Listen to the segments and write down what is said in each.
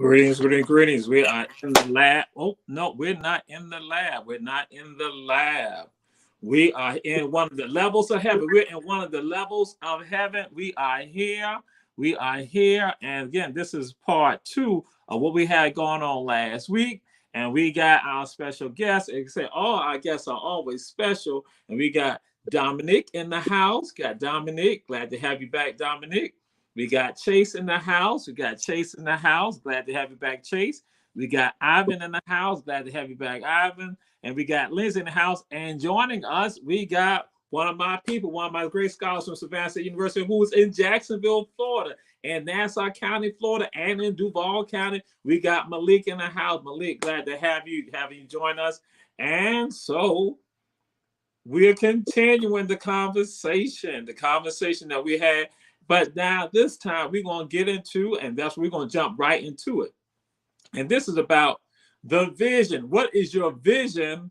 Greetings, greetings, greetings. We are in the lab. Oh, no, we're not in the lab. We're not in the lab. We are in one of the levels of heaven. We're in one of the levels of heaven. We are here. We are here. And again, this is part two of what we had going on last week. And we got our special guest. And say, all our guests are always special. And we got Dominic in the house. Got Dominic. Glad to have you back, Dominic. We got Chase in the house. We got Chase in the house. Glad to have you back, Chase. We got Ivan in the house. Glad to have you back, Ivan. And we got Lindsay in the house. And joining us, we got one of my people, one of my great scholars from Savannah State University, who's in Jacksonville, Florida, and Nassau County, Florida, and in Duval County. We got Malik in the house. Malik, glad to have you join us. And so we're continuing the conversation that we had. But now this time we're going to get into, and that's we're going to jump right into it. And this is about the vision. What is your vision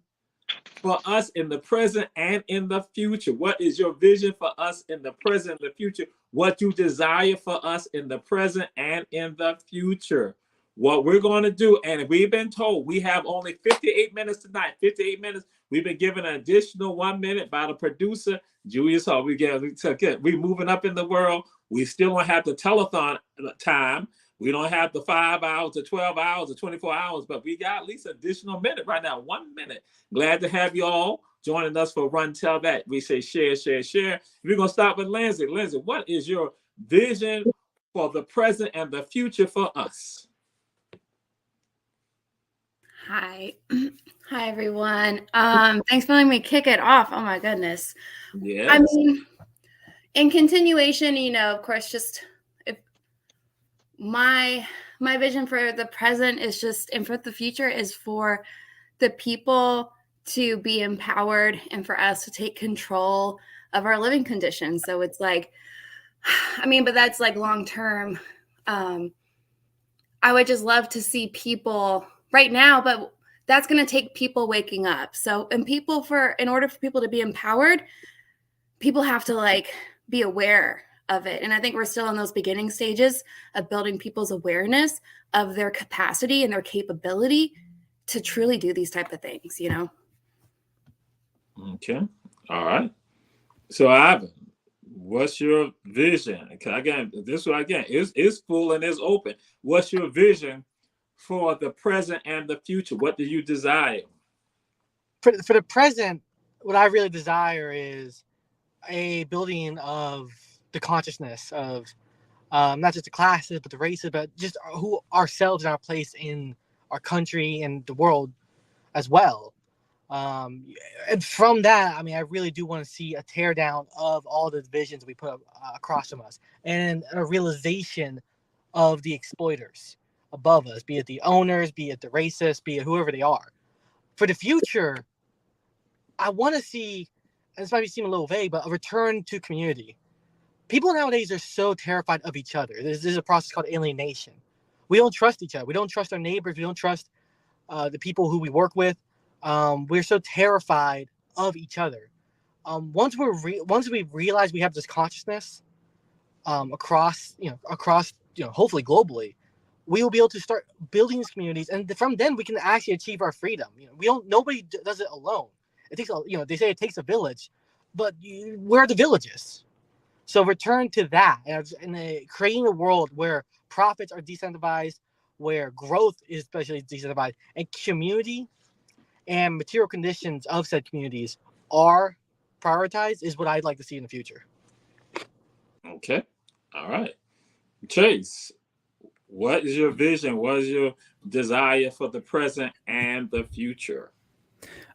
for us in the present and in the future? What is your vision for us in the present and the future? What you desire for us in the present and in the future? What we're going to do, and we've been told we have only 58 minutes tonight. 58 minutes. We've been given an additional 1 minute by the producer, Julius Hall. We're moving up in the world. We still don't have the telethon time. We don't have the 5 hours or 12 hours or 24 hours, but we got at least an additional minute right now, 1 minute. Glad to have you all joining us for Run Tell That. We say share, share, share. We're going to start with Lindsay. Lindsay, what is your vision for the present and the future for us? Hi. Hi, everyone. Thanks for letting me kick it off. Oh, my goodness. Yes. I mean, in continuation, of course, just if my vision for the present is just, and for the future is for the people to be empowered and for us to take control of our living conditions. So it's like, but that's like long term. I would just love to see people right now, but that's going to take people waking up. So, in order for people to be empowered, people have to be aware of it. And I think we're still in those beginning stages of building people's awareness of their capacity and their capability to truly do these type of things, Okay. All right. So Ivan, what's your vision? Again, this one again is full and is open. What's your vision for the present and the future? What do you desire? For the present, what I really desire is a building of the consciousness of not just the classes, but the races, but just who ourselves and our place in our country and the world as well. And from that, I really do want to see a teardown of all the divisions we put across from us and a realization of the exploiters above us, be it the owners, be it the racists, be it whoever they are. For the future, I want to see, and this might seem a little vague, but a return to community. People nowadays are so terrified of each other. There's a process called alienation. We don't trust each other. We don't trust our neighbors. We don't trust the people who we work with. We're so terrified of each other. Once we realize we have this consciousness across hopefully globally, we will be able to start building these communities, and from then we can actually achieve our freedom. Nobody does it alone. It takes they say it takes a village, but where are the villages? So return to that and creating a world where profits are decentralized, where growth is especially decentralized, and community and material conditions of said communities are prioritized is what I'd like to see in the future. Okay. All right. Chase, what is your vision? What is your desire for the present and the future?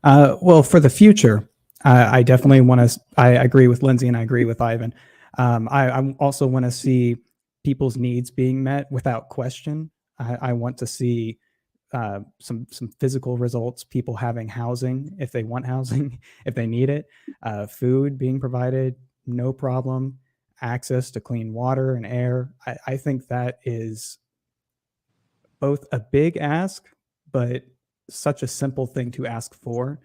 Well, for the future, I definitely want to, I agree with Lindsay and I agree with Ivan. I also want to see people's needs being met without question. I want to see some physical results, people having housing if they want housing, if they need it, food being provided, no problem, access to clean water and air. I think that is both a big ask, but such a simple thing to ask for.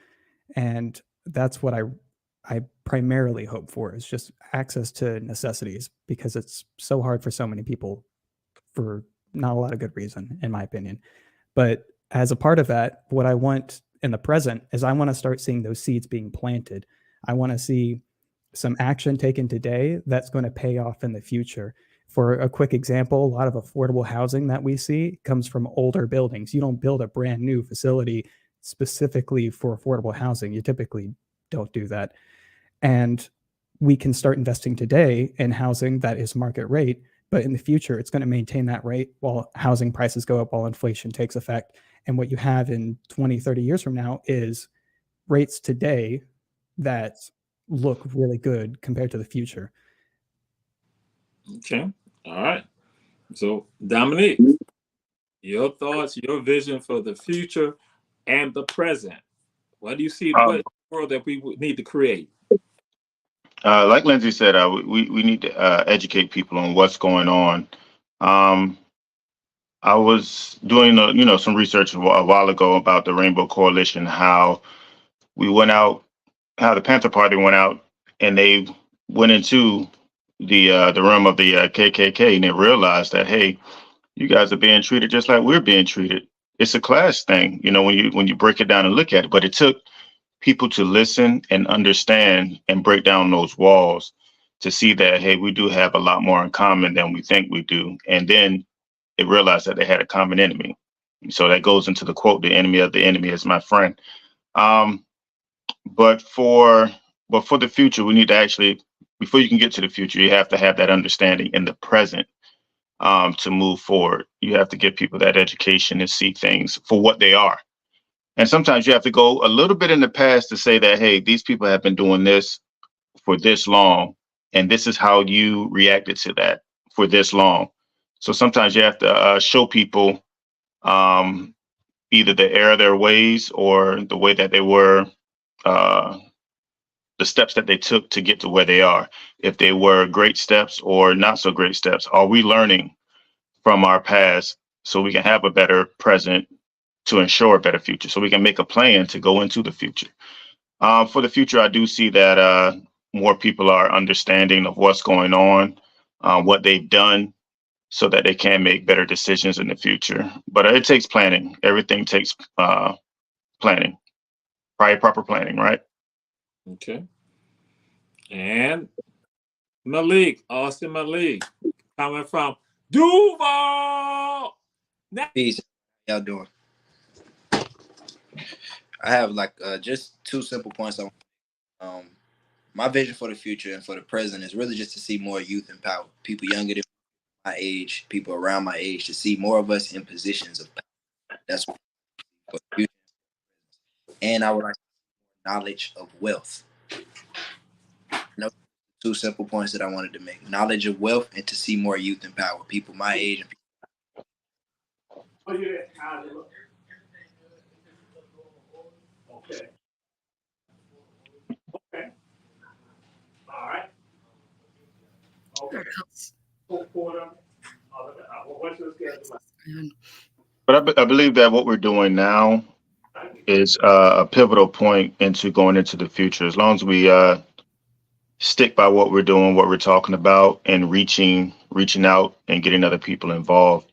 And that's what I primarily hope for, is just access to necessities, because it's so hard for so many people for not a lot of good reason, in my opinion. But as a part of that, what I want in the present is I want to start seeing those seeds being planted. I want to see some action taken today that's going to pay off in the future. For a quick example, a lot of affordable housing that we see comes from older buildings. You don't build a brand new facility specifically for affordable housing. You typically don't do that. And we can start investing today in housing that is market rate, but in the future, it's going to maintain that rate while housing prices go up, while inflation takes effect. And what you have in 20, 30 years from now is rates today that look really good compared to the future. Okay. All right. So, Dominique, your thoughts, your vision for the future and the present. What do you see? What world that we would need to create? Like Lindsay said, we need to educate people on what's going on. I was doing some research a while ago about the Rainbow Coalition, how we went out, how the Panther Party went out, and they went into the realm of the KKK, and they realized that, hey, you guys are being treated just like we're being treated. It's a class thing, when you break it down and look at it. But it took people to listen and understand and break down those walls to see that, hey, we do have a lot more in common than we think we do. And then they realized that they had a common enemy. So that goes into the quote, the enemy of the enemy is my friend. But for the future, we need to actually, before you can get to the future, you have to have that understanding in the present to move forward. You have to give people that education and see things for what they are. And sometimes you have to go a little bit in the past to say that, hey, these people have been doing this for this long, and this is how you reacted to that for this long. So sometimes you have to show people either the error of their ways or the way that they were, the steps that they took to get to where they are. If they were great steps or not so great steps, are we learning from our past so we can have a better present to ensure a better future, so we can make a plan to go into the future. For the future, I do see that more people are understanding of what's going on, what they've done, so that they can make better decisions in the future. But it takes planning. Everything takes planning, proper planning, right? Okay. And Malik, Austin Malik, coming from Duval. Peace. How y'all doing? I have just two simple points. My vision for the future and for the present is really just to see more youth in power, people younger than my age, people around my age, to see more of us in positions of power. That's what for the future. And I would like knowledge of wealth. Two simple points that I wanted to make: knowledge of wealth and to see more youth in power, people my age. Oh, yeah. Okay. Okay. All right. Okay. What's your schedule? But I believe that what we're doing now is a pivotal point into going into the future. As long as we stick by what we're doing, what we're talking about, and reaching out and getting other people involved,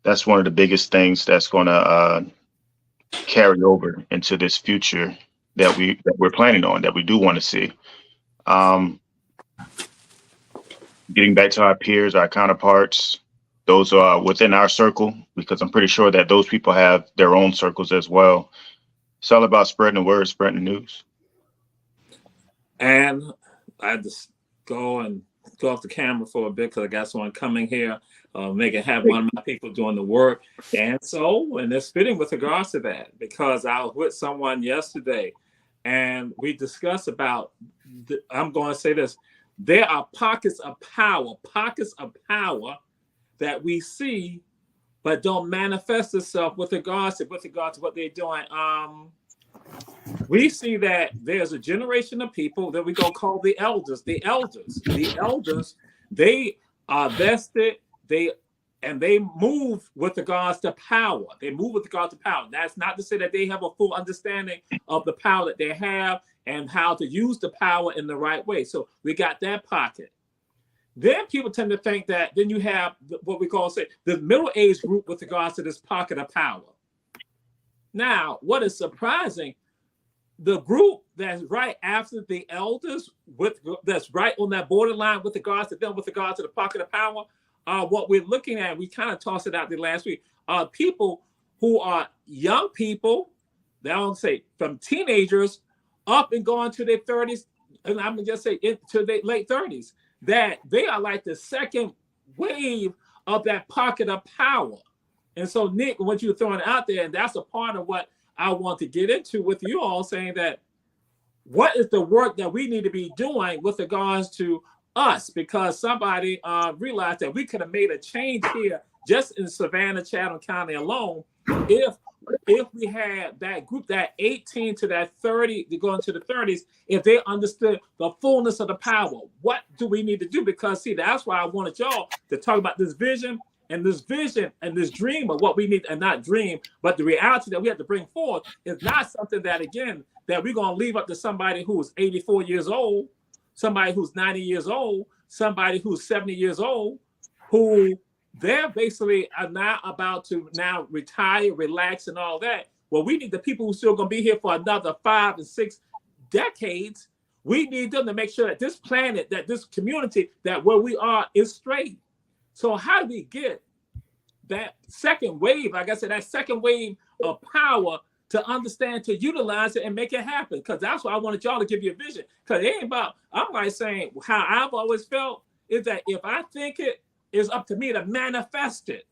that's one of the biggest things that's going to carry over into this future that we're planning on, that we do want to see. Getting back to our peers, our counterparts, those are within our circle, because I'm pretty sure that those people have their own circles as well. It's all about spreading the word, spreading the news. And I just go off the camera for a bit because I got someone coming here, have one of my people doing the work. And it's fitting with regards to that, because I was with someone yesterday and we discussed about, I'm going to say this, there are pockets of power that we see, but don't manifest itself with regards to what they're doing. We see that there's a generation of people that we're going to call the elders. The elders, they are vested, they move with regards to power. That's not to say that they have a full understanding of the power that they have and how to use the power in the right way. So we got that pocket. then people tend to think that then you have what we call, say, the middle-aged group with regards to this pocket of power. Now, what is surprising, the group that's right after the elders, that's right on that borderline with regards to them, with regards to the pocket of power, what we're looking at, we kind of tossed it out there last week, are people who are young people, they don't say from teenagers up and going to their 30s, and I'm gonna just say into their late 30s, that they are like the second wave of that pocket of power. And so, Nick, what you're throwing out there, and that's a part of what I want to get into with you all, saying that what is the work that we need to be doing with regards to us? Because somebody realized that we could have made a change here just in Savannah, Chatham County alone, if we had that group, that 18 to that 30, to go into the 30s, if they understood the fullness of the power. What do we need to do? Because, see, that's why I wanted y'all to talk about this vision and this dream of what we need, and not dream, but the reality that we have to bring forth is not something that, again, that we're going to leave up to somebody who's 84 years old, somebody who's 90 years old, somebody who's 70 years old, who they're basically are now about to now retire, relax, and all that. Well, we need the people who are still going to be here for another 5 and 6 decades. We need them to make sure that this planet, that this community, that where we are is straight. So how do we get that second wave, like I said, that second wave of power to understand, to utilize it and make it happen? Because that's why I wanted y'all to give you a vision. Because it ain't about, I'm like saying, how I've always felt is that if I think it, it's up to me to manifest it.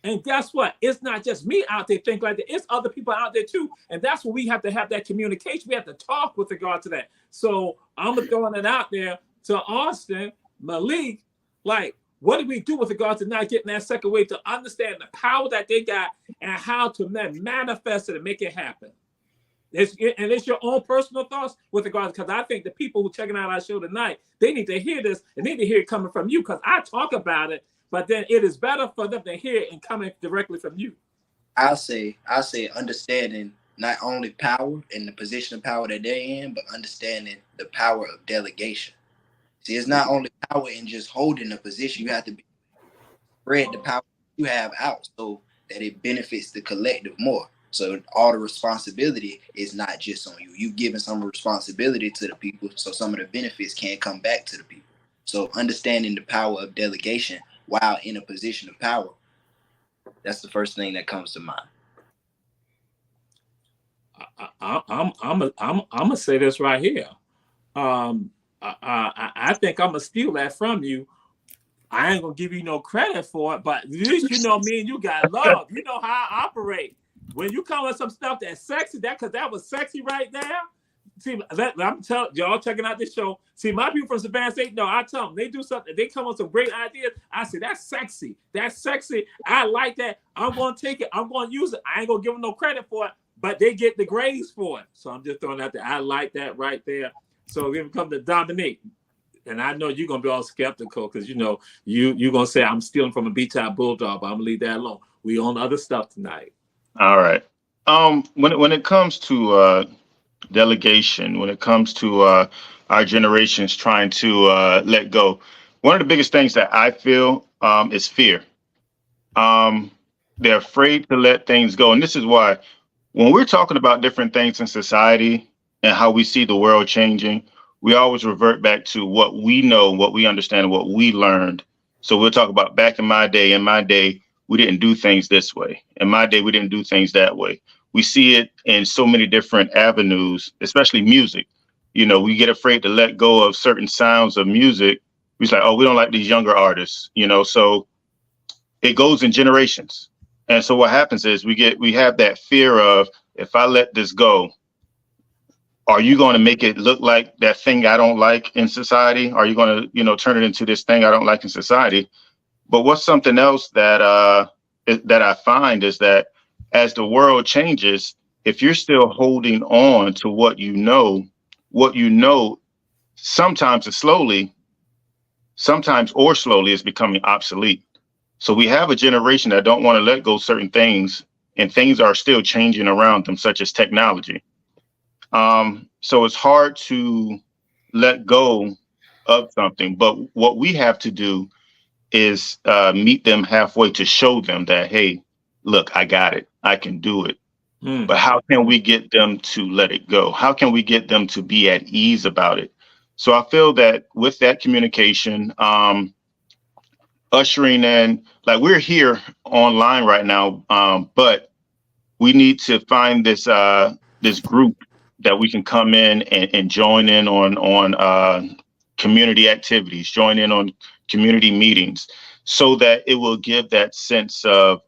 And guess what? It's not just me out there think like that. It's other people out there too. And that's where we have to have that communication. We have to talk with regard to that. So I'm throwing it out there to Austin, Malik, like, what do we do with regard to not getting that second wave, to understand the power that they got and how to manifest it and make it happen? It's your own personal thoughts with regard, because I think the people who are checking out our show tonight, they need to hear this and need to hear it coming from you, because I talk about it, but then it is better for them to hear it and coming directly from you. I'll say understanding not only power and the position of power that they're in, but understanding the power of delegation. See, it's not only power in just holding a position. You have to spread the power you have out so that it benefits the collective more. So all the responsibility is not just on you. You've given some responsibility to the people, so some of the benefits can come back to the people. So understanding the power of delegation while in a position of power, that's the first thing that comes to mind. I'm gonna say this right here. I think I'm gonna steal that from you. I ain't gonna give you no credit for it, but at least you know me and you got love. You know how I operate. When you come with some stuff that's sexy, because that was sexy right there. See, I'm telling y'all checking out this show. See, my people from Savannah State, no, I tell them, they do something, they come with some great ideas. I say, that's sexy. That's sexy. I like that. I'm going to take it. I'm going to use it. I ain't going to give them no credit for it, but they get the grades for it. So I'm just throwing out there. I like that right there. So when it comes to Dominique, and I know you're going to be all skeptical because, you know, you're going to say I'm stealing from a B-type bulldog, but I'm going to leave that alone. We on other stuff tonight. All right. When it comes to delegation, when it comes to our generations trying to let go, one of the biggest things that I feel is fear. They're afraid to let things go. And this is why when we're talking about different things in society and how we see the world changing, we always revert back to what we know, what we understand, what we learned. So we'll talk about back in my day, we didn't do things this way. In my day, we didn't do things that way. We see it in so many different avenues, especially music. You know, we get afraid to let go of certain sounds of music. We're like, oh, we don't like these younger artists, you know, so it goes in generations. And so what happens is we have that fear of, if I let this go, are you going to make it look like that thing I don't like in society? Are you going to, you know, turn it into this thing I don't like in society? But what's something else that I find is that as the world changes, if you're still holding on to what you know, sometimes slowly is becoming obsolete. So we have a generation that don't want to let go certain things, and things are still changing around them, such as technology. So it's hard to let go of something. But what we have to do is meet them halfway to show them that, hey, look, I got it. I can do it. Mm. But how can we get them to let it go? How can we get them to be at ease about it? So I feel that with that communication, ushering in, like we're here online right now, but we need to find this group that we can come in and join in on community activities, join in on community meetings, so that it will give that sense of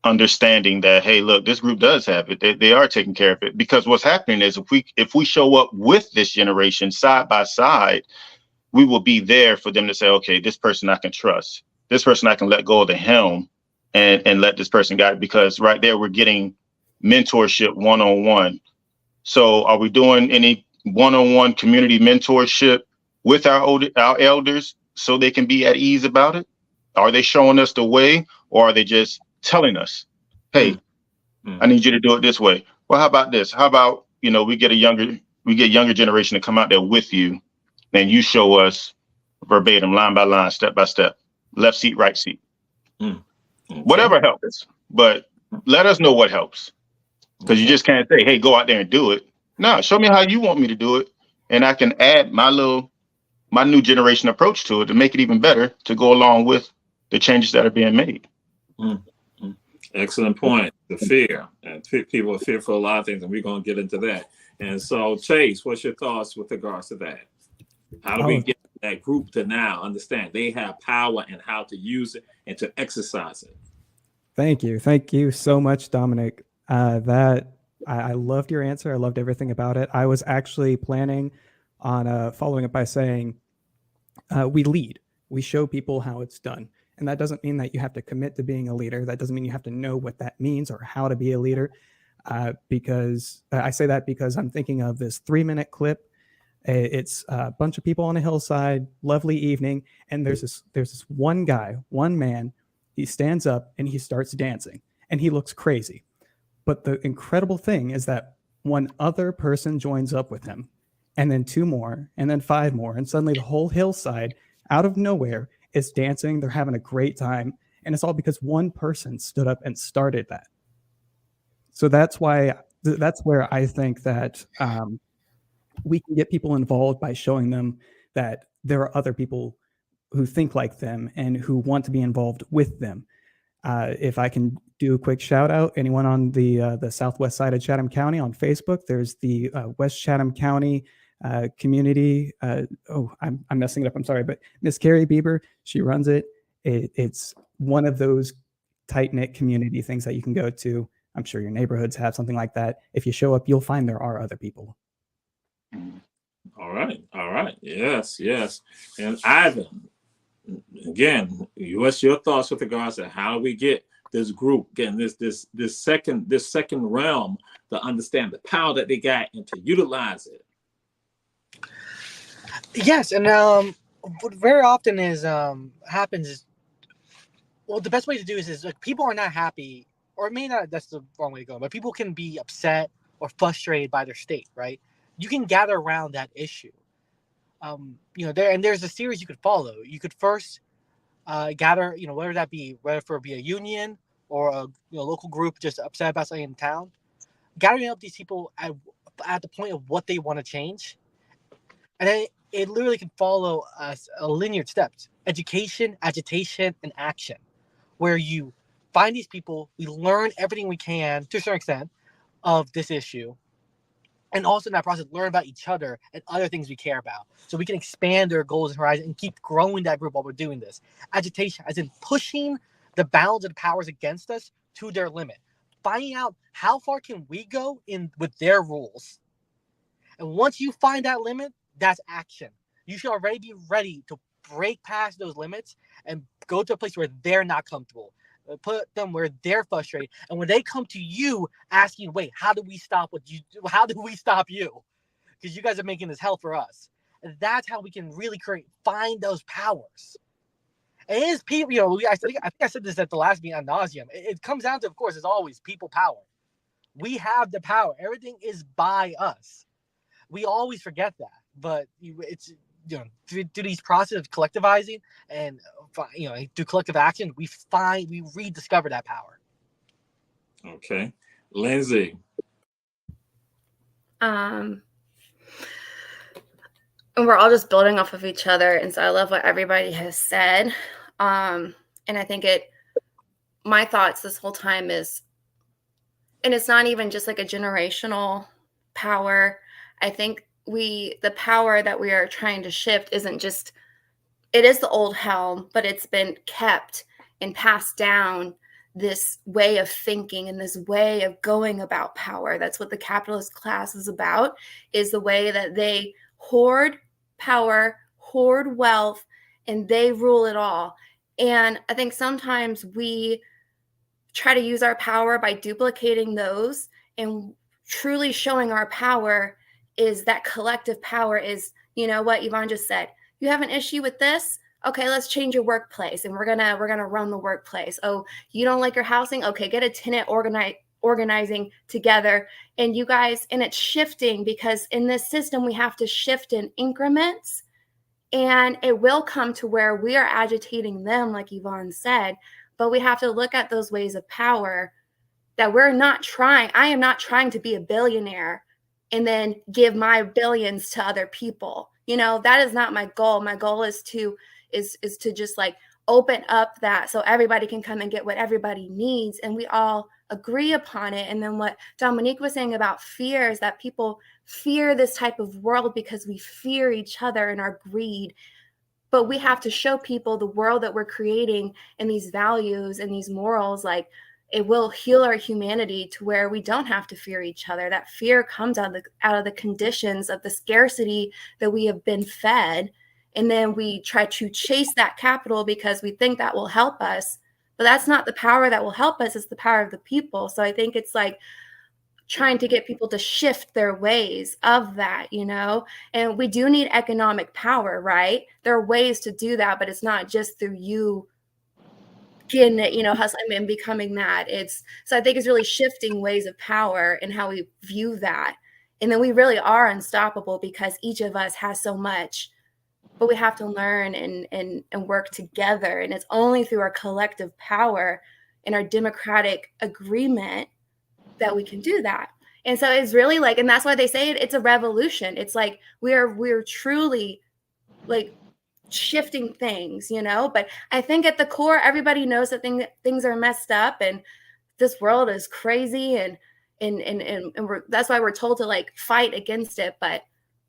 understanding that, hey, look, this group does have it. They are taking care of it. Because what's happening is if we show up with this generation side by side, we will be there for them to say, okay, this person I can trust. This person I can let go of the helm and let this person guide, because right there we're getting mentorship one-on-one. So are we doing any one-on-one community mentorship with our elders so they can be at ease about it? Are they showing us the way, or are they just telling us, hey, I need you to do it this way? Well, how about this? How about, we get younger generation to come out there with you, and you show us verbatim, line by line, step by step, left seat, right seat. Okay. Whatever helps, but let us know what helps, because you just can't say, hey, go out there and do it. No, show me how you want me to do it, and I can add my new generation approach to it to make it even better, to go along with the changes that are being made. Excellent point. The fear, and people are fearful of a lot of things, and we're going to get into that. And so, Chase, what's your thoughts with regards to that? How do we get that group to now understand they have power and how to use it and to exercise it? Thank you so much, Dominic. I loved your answer. I loved everything about it. I was actually planning on following up by saying, we lead. We show people how it's done. And that doesn't mean that you have to commit to being a leader. That doesn't mean you have to know what that means or how to be a leader. Because I say that because I'm thinking of this 3-minute clip. It's a bunch of people on a hillside, lovely evening. And there's this one guy, one man, he stands up and he starts dancing and he looks crazy. But the incredible thing is that one other person joins up with him, and then 2 more, and then 5 more. And suddenly the whole hillside out of nowhere is dancing. They're having a great time. And it's all because one person stood up and started that. So that's where I think that we can get people involved by showing them that there are other people who think like them and who want to be involved with them. If I can do a quick shout out, anyone on the southwest side of Chatham County on Facebook, there's the West Chatham County community. I'm messing it up. I'm sorry, but Miss Carrie Bieber, she runs it. It's one of those tight-knit community things that you can go to. I'm sure your neighborhoods have something like that. If you show up, you'll find there are other people. All right. Yes. And Ivan, again, what's your thoughts with regards to how do we get this group, again, this second realm, to understand the power that they got and to utilize it? Yes, and what very often happens is, well, the best way to do is like, people are not happy, or it may not, that's the wrong way to go, but people can be upset or frustrated by their state, right? You can gather around that issue. There's a series you could follow. You could first gather, whether that be, whether it be a union or a local group just upset about something in town, gathering up these people at the point of what they want to change. And then it literally can follow a linear steps: education, agitation, and action, where you find these people, we learn everything we can to a certain extent of this issue, and also in that process learn about each other and other things we care about, so we can expand their goals and horizons and keep growing that group while we're doing this. Agitation, as in pushing the bounds of the powers against us to their limit, finding out how far can we go in with their rules. And once you find that limit, that's action. You should already be ready to break past those limits and go to a place where they're not comfortable. Put them where they're frustrated. And when they come to you asking, wait, how do we stop how do we stop you? Because you guys are making this hell for us. And that's how we can really find those powers. And it is people, I think I said this at the last meeting ad nauseum. It comes down to, of course, as always, people power. We have the power. Everything is by us. We always forget that. But through these process of collectivizing and through collective action, we rediscover that power. Okay, Lindsay. And we're all just building off of each other, and so I love what everybody has said. And I think my thoughts this whole time is, and it's not even just like a generational power. I think the power that we are trying to shift isn't just, it is the old helm, but it's been kept and passed down, this way of thinking and this way of going about power. That's what the capitalist class is about, is the way that they hoard power, hoard wealth, and they rule it all. And I think sometimes we try to use our power by duplicating those, and truly showing our power is that collective power is, you know what Yvonne just said, you have an issue with this? Okay, let's change your workplace, and we're gonna run the workplace. Oh, you don't like your housing? Okay, get a tenant organizing together, and you guys, and it's shifting, because in this system we have to shift in increments, and it will come to where we are agitating them, like Yvonne said, but we have to look at those ways of power that we're not trying. I am not trying to be a billionaire and then give my billions to other people. You know, that is not my goal. My goal is to just like open up that so everybody can come and get what everybody needs, and we all agree upon it. And then what Dominique was saying about fear is that people fear this type of world because we fear each other and our greed. But we have to show people the world that we're creating and these values and these morals, like it will heal our humanity to where we don't have to fear each other. That fear comes out of the conditions of the scarcity that we have been fed. And then we try to chase that capital because we think that will help us. But that's not the power that will help us. It's the power of the people. So I think it's like trying to get people to shift their ways of that, you know, and we do need economic power, right? There are ways to do that, but it's not just through you getting it, you know, hustling and becoming that. So I think it's really shifting ways of power and how we view that. And then we really are unstoppable because each of us has so much, but we have to learn and work together. And it's only through our collective power and our democratic agreement that we can do that. And so it's really like, and that's why they say it's a revolution. It's like we're truly like shifting things, you know. But I think at the core, everybody knows that things are messed up and this world is crazy, and that's why we're told to like fight against it. But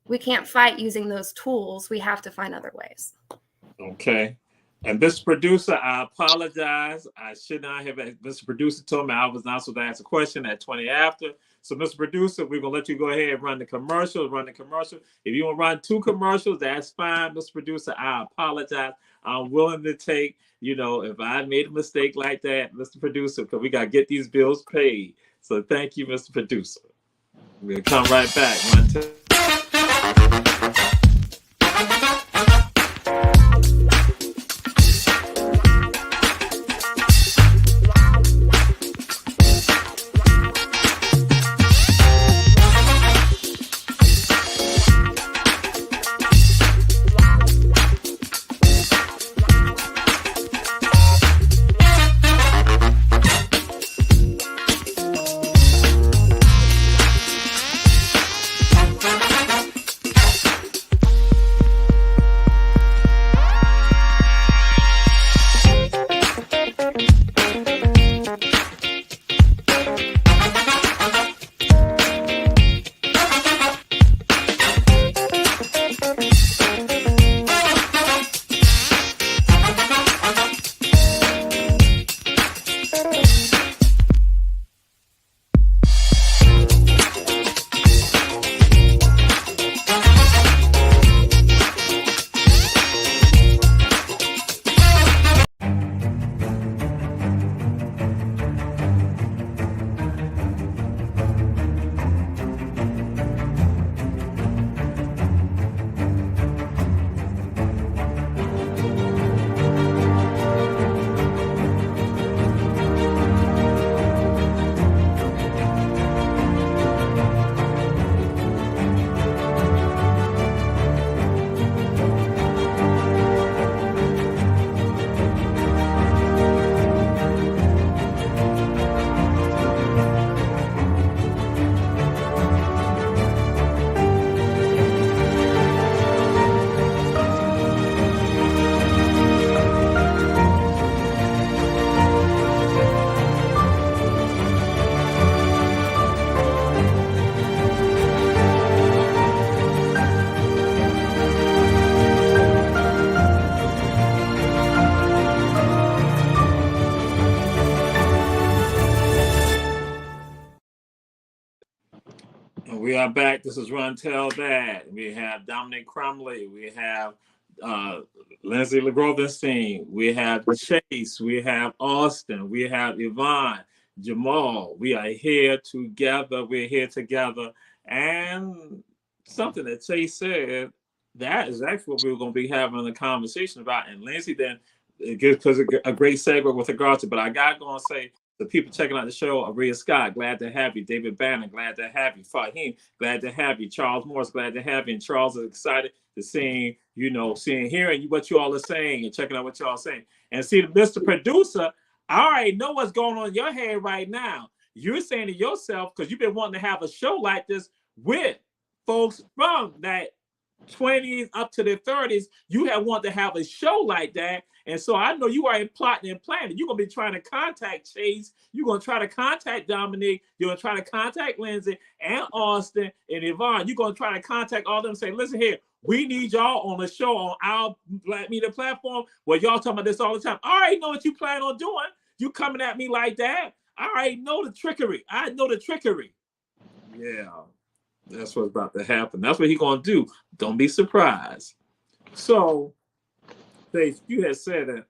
we can't fight using those tools. We have to find other ways. Okay. And Mr. Producer, I apologize. I should not have. Mr. Producer told me I was not supposed to ask a question at 20 after. So, Mr. Producer, we're going to let you go ahead and run the commercial. If you want to run 2 commercials, that's fine, Mr. Producer. I apologize. I'm willing to take, you know, if I made a mistake like that, Mr. Producer, because we got to get these bills paid. So, thank you, Mr. Producer. We'll come right back. 1, 2. And we are back. This is Run Tell Dad. We have Dominic Crumley. We have Lindsay LeGrovenstein. We have Chase. We have Austin. We have Yvonne, Jamal. We are here together. We're here together. And something that Chase said, that is actually what we were going to be having a conversation about. And Lindsay then, because a great segue with regard to, but I got to go and say, the people checking out the show, Aria Scott, glad to have you. David Bannon, glad to have you. Fahim, glad to have you. Charles Morris, glad to have you. And Charles is excited to seeing, hearing what you all are saying and checking out what y'all are saying. And see, Mr. Producer, I already know what's going on in your head right now. You're saying to yourself, because you've been wanting to have a show like this with folks from that 20s up to their 30s, you have wanted to have a show like that. And so I know you are plotting and planning. You're going to be trying to contact Chase. You're going to try to contact Dominic. You're going to try to contact Lindsay and Austin and Yvonne. You're going to try to contact all of them and say, listen here, we need y'all on the show on our Black Media platform where y'all talking about this all the time. I already know what you plan on doing. You coming at me like that. I already know the trickery. I know the trickery. Yeah, that's what's about to happen. That's what he's going to do. Don't be surprised. So, you had said that.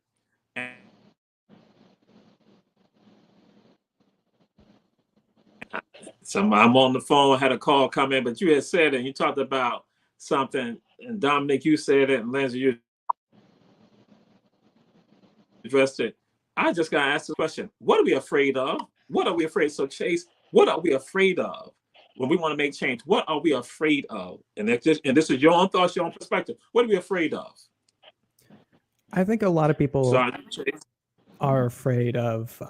I'm on the phone, had a call come in, but you had said it, and you talked about something, and Dominic, you said it, and Lindsay, you addressed it. I just got to ask the question, what are we afraid of? What are we afraid? So, Chase, what are we afraid of when we want to make change? What are we afraid of? And this is your own thoughts, your own perspective. What are we afraid of? I think a lot of people are afraid of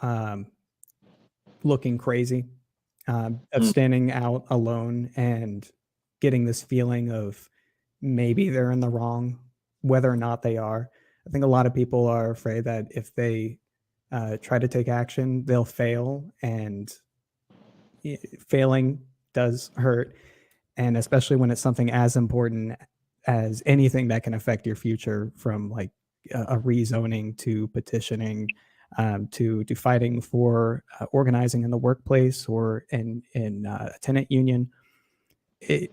looking crazy, of standing out alone and getting this feeling of maybe they're in the wrong, whether or not they are. I think a lot of people are afraid that if they try to take action, they'll fail, and failing does hurt. And especially when it's something as important as anything that can affect your future, from like a rezoning to petitioning, to fighting for organizing in the workplace or in a tenant union. It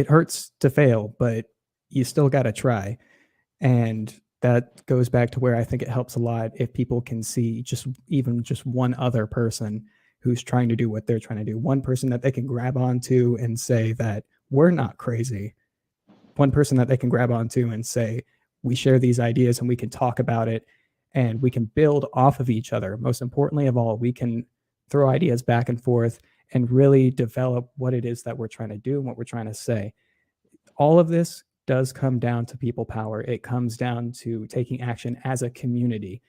hurts to fail, but you still got to try. And that goes back to where I think it helps a lot if people can see even just one other person who's trying to do what they're trying to do. One person that they can grab onto and say that we're not crazy. One person that they can grab onto and say, we share these ideas and we can talk about it and we can build off of each other. Most importantly of all, we can throw ideas back and forth and really develop what it is that we're trying to do and what we're trying to say. All of this does come down to people power. It comes down to taking action as a community,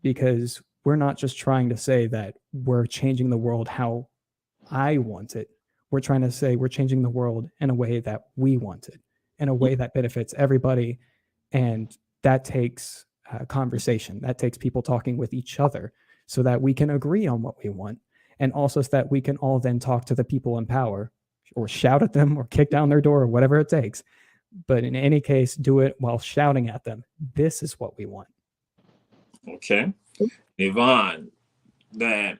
because we're not just trying to say that we're changing the world how I want it. We're trying to say we're changing the world in a way that we want it, in a way that benefits everybody. And that takes conversation. That takes people talking with each other so that we can agree on what we want. And also so that we can all then talk to the people in power, or shout at them, or kick down their door, or whatever it takes. But in any case, do it while shouting at them. This is what we want. Okay. Yvonne, that,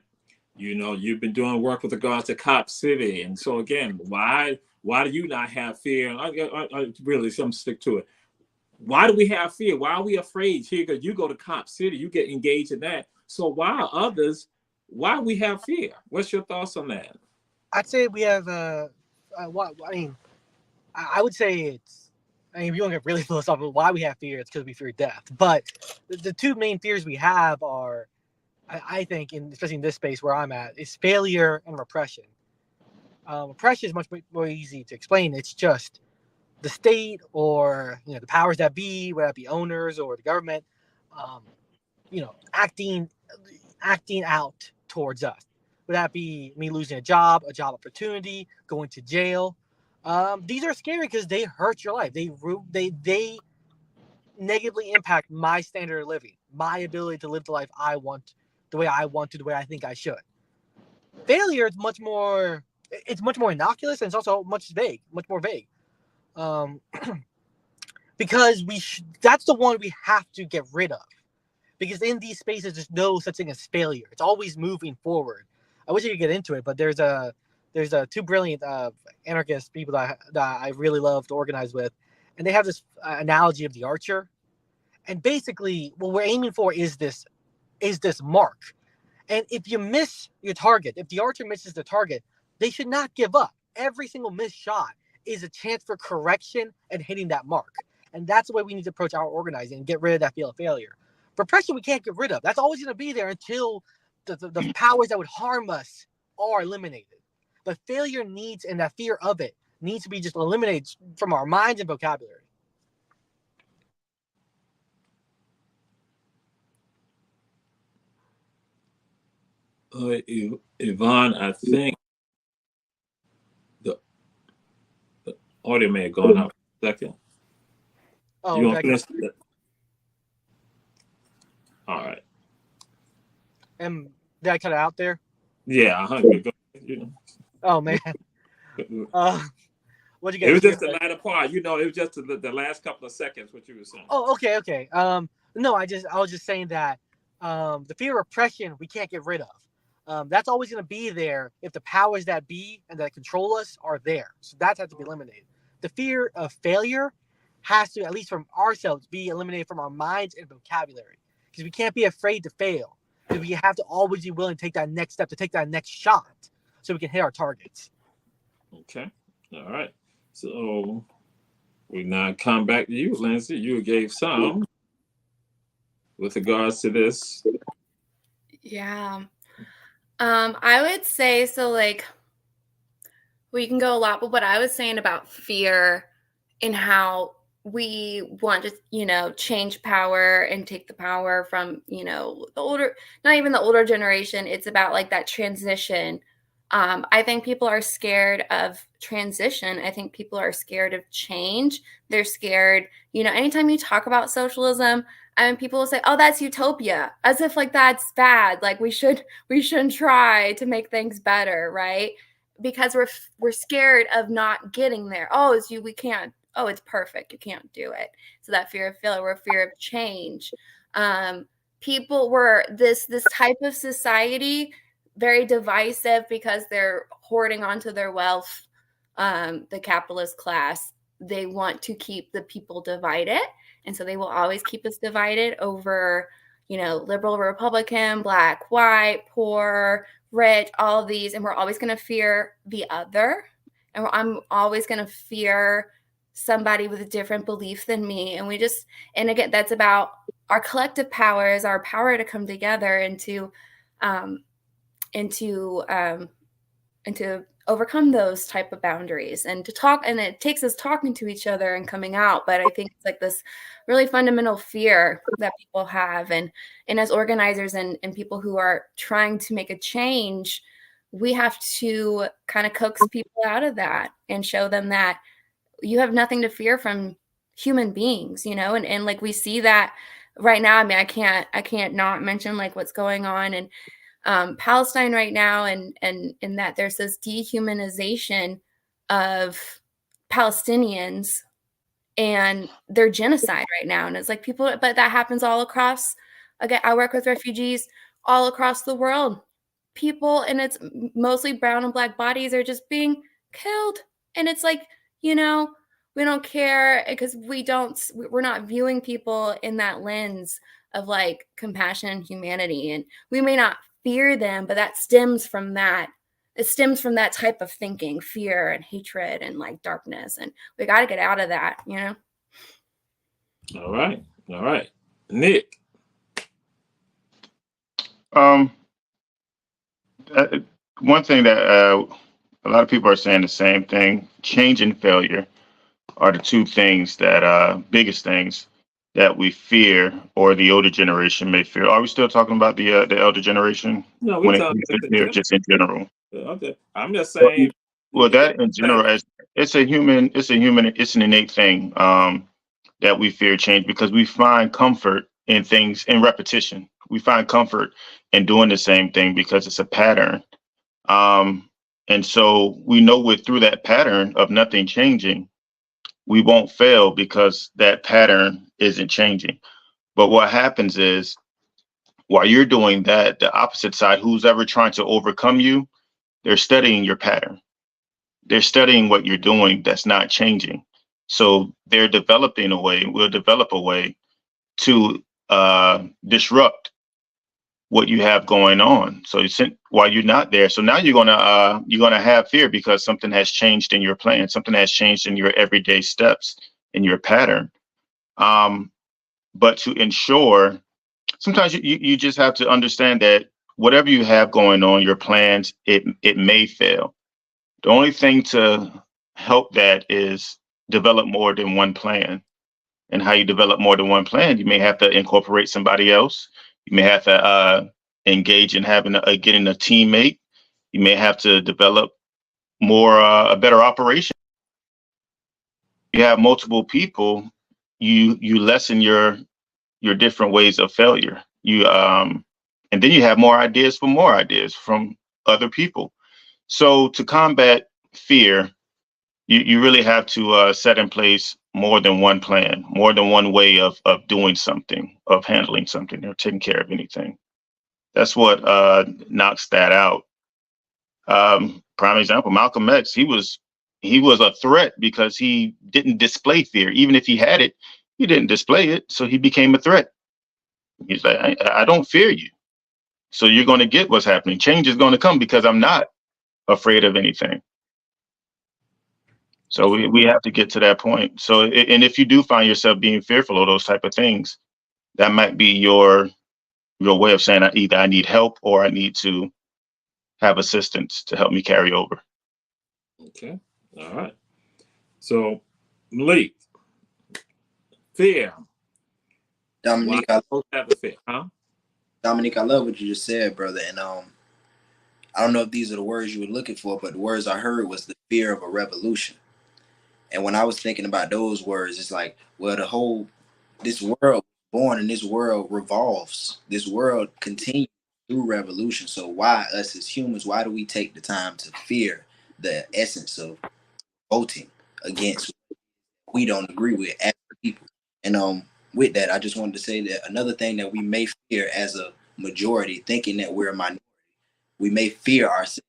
you've been doing work with regards to Cop City. And so again, why do you not have fear? I really, some stick to it. Why do we have fear? Why are we afraid? Here, because you go to Cop City, you get engaged in that. So why we have fear? What's your thoughts on that? I'd say we have, I would say it's, if you want to get really philosophical, why we have fear, it's because we fear death. But the two main fears we have are, I think, especially in this space where I'm at, is failure and repression. Repression is much more easy to explain. It's just the state, or the powers that be, whether it be owners or the government, acting out towards us. Would that be me losing a job opportunity, going to jail? These are scary because they hurt your life. They negatively impact my standard of living, my ability to live the life I want, the way I want to, the way I think I should. Failure is much more innocuous, and it's also much more vague. Because that's the one we have to get rid of, because in these spaces there's no such thing as failure. It's always moving forward. I wish I could get into it, but there's a there's two brilliant anarchist people that I really love to organize with, and they have this analogy of the archer, and basically what we're aiming for is this mark, and if you miss your target, if the archer misses the target, they should not give up. Every single missed shot is a chance for correction and hitting that mark, and that's the way we need to approach our organizing and get rid of that feel of failure. Repression we can't get rid of. That's always going to be there until the powers that would harm us are eliminated. But failure needs, and that fear of it needs to be just eliminated from our minds and vocabulary. Yvonne, I think the audio may have gone out for a second. Oh, You want to finish that? All right. And did I cut it out there? Yeah, Oh man. What you guys? It was just the latter part. You know, it was just the last couple of seconds what you were saying. Oh, okay. No, I was just saying that the fear of oppression we can't get rid of. That's always going to be there if the powers that be and that control us are there. So that has to be eliminated. The fear of failure has to, at least from ourselves, be eliminated from our minds and vocabulary, because we can't be afraid to fail. Because we have to always be willing to take that next step, to take that next shot, so we can hit our targets. Okay. All right. So we now come back to you, Lindsay. You gave some with regards to this. Yeah. I would say, so like, we can go a lot, but what I was saying about fear and how we want to, change power and take the power from, the older, not even the older generation. It's about like that transition. I think people are scared of transition. I think people are scared of change. They're scared, anytime you talk about socialism, people will say, oh, that's utopia, as if like that's bad. Like we shouldn't try to make things better, right? Because we're scared of not getting there. Oh, we can't. Oh, it's perfect. You can't do it. So that fear of failure, we're fear of change. People were this type of society, very divisive because they're hoarding onto their wealth. The capitalist class, they want to keep the people divided. And so they will always keep us divided over, liberal, Republican, black, white, poor, rich, all of these. And we're always going to fear the other. And I'm always going to fear somebody with a different belief than me. And again, that's about our collective powers, our power to come together and to overcome those type of boundaries and to talk. And it takes us talking to each other and coming out. But I think it's like this really fundamental fear that people have. And as organizers and people who are trying to make a change, we have to kind of coax people out of that and show them that you have nothing to fear from human beings, and like we see that right now. I mean, I can't not mention like what's going on in Palestine right now, and in that there's this dehumanization of Palestinians and their genocide right now. And it's like but that happens all across. Again, I work with refugees all across the world. People, and it's mostly brown and black bodies, are just being killed. And it's like, we don't care because we're not viewing people in that lens of like compassion and humanity. And we may not fear them, but that stems from that. It stems from that type of thinking, fear and hatred and like darkness. And we got to get out of that, All right. Nick. One thing that a lot of people are saying the same thing: change and failure are the two things that biggest things that we fear, or the older generation may fear. Are we still talking about the elder generation? No, when it comes to fear, just in general. Okay. I'm just saying. Well, that in general, it's an innate thing that we fear change, because we find comfort in things, in repetition. We find comfort in doing the same thing because it's a pattern. And so we know through that pattern of nothing changing, we won't fail because that pattern isn't changing. But what happens is, while you're doing that, the opposite side, who's ever trying to overcome you, they're studying your pattern. They're studying what you're doing that's not changing. So they're developing a way, will develop a way to disrupt what you have going on. So while you're not there, so now you're gonna have fear because something has changed in your plan, something has changed in your everyday steps, in your pattern. But to ensure, sometimes you just have to understand that whatever you have going on, your plans, it may fail. The only thing to help that is develop more than one plan. And how you develop more than one plan, you may have to incorporate somebody else. You may have to engage in getting a teammate. You may have to develop a better operation. You have multiple people, you lessen your different ways of failure. And then you have more ideas from other people. So to combat fear, you really have to set in place more than one plan, more than one way of doing something, of handling something, or taking care of anything. That's what knocks that out. Prime example, Malcolm X, he was a threat because he didn't display fear. Even if he had it, he didn't display it, so he became a threat. He's like, I don't fear you. So you're going to get what's happening. Change is going to come because I'm not afraid of anything. So we have to get to that point. So, and if you do find yourself being fearful of those type of things, that might be your way of saying either I need help or I need to have assistance to help me carry over. Okay. All right. So, Malik, fear. Dominique, Fear, huh? Dominique, I love what you just said, brother. And I don't know if these are the words you were looking for, but the words I heard was the fear of a revolution. And when I was thinking about those words, it's like, well, this world born and this world revolves. This world continues through revolution. So why us as humans, why do we take the time to fear the essence of voting against what we don't agree with as people? And with that, I just wanted to say that another thing that we may fear as a majority, thinking that we're a minority, we may fear ourselves,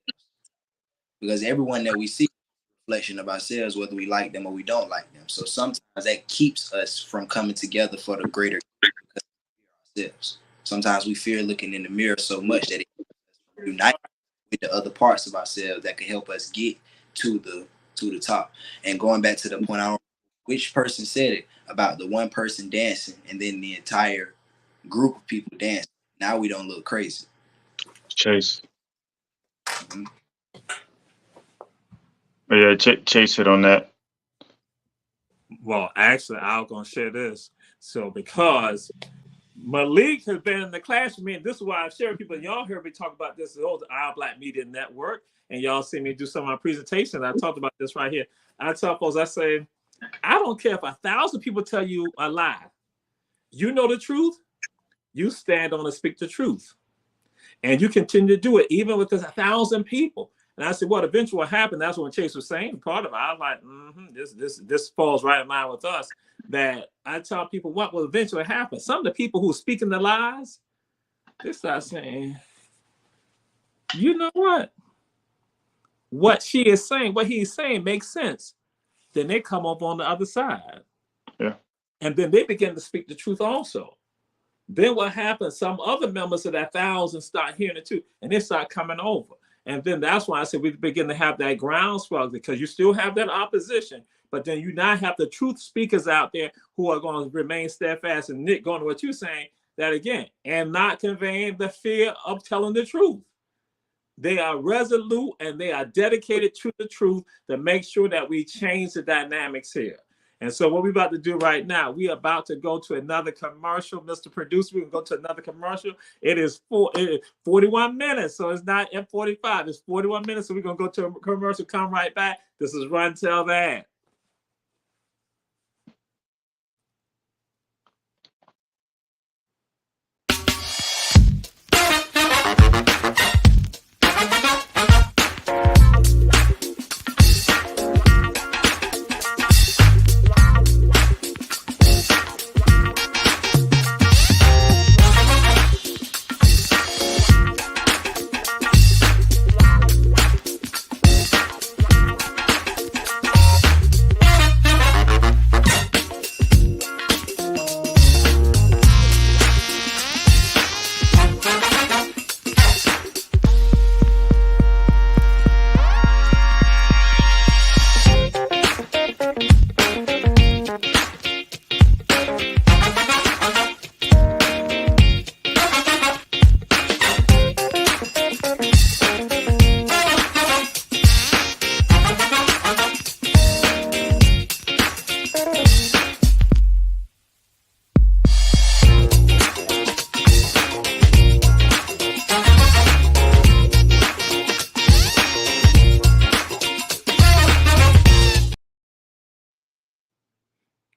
because everyone that we see is a reflection of ourselves, whether we like them or we don't like them. So sometimes that keeps us from coming together for the greater good because we fear ourselves. Sometimes we fear looking in the mirror so much that it unites with the other parts of ourselves that can help us get to the top. And going back to the point, I don't know which person said it about the one person dancing and then the entire group of people dancing. Now we don't look crazy. Chase. Mm-hmm. Yeah, Chase hit on that. Well, actually, I was going to share this. So because Malik has been in the class with me, and this is why I share with people, y'all heard me talk about this, the Our Black Media Network, and y'all see me do some of my presentations. I talked about this right here. I tell folks, I say, I don't care if 1,000 people tell you a lie. You know the truth, you stand on and speak the truth. And you continue to do it, even with 1,000 people. And I said, what eventually will happen? That's what Chase was saying. Part of it, I was like, this falls right in line with us. That I tell people what will eventually happen. Some of the people who are speaking the lies, they start saying, you know what? What she is saying, what he's saying makes sense. Then they come up on the other side. Yeah. And then they begin to speak the truth also. Then what happens? Some other members of that 1,000 start hearing it too, and they start coming over. And then that's why I said we begin to have that groundswell, because you still have that opposition, but then you now have the truth speakers out there who are going to remain steadfast. And Nick, going to what you're saying, that again, and not conveying the fear of telling the truth. They are resolute and they are dedicated to the truth to make sure that we change the dynamics here. And so what we're about to do right now, we are about to go to another commercial. Mr. Producer, we can go to another commercial. It is 41 minutes, so it's not at 45. It's 41 minutes, so we're going to go to a commercial, come right back. This is Run Tell That.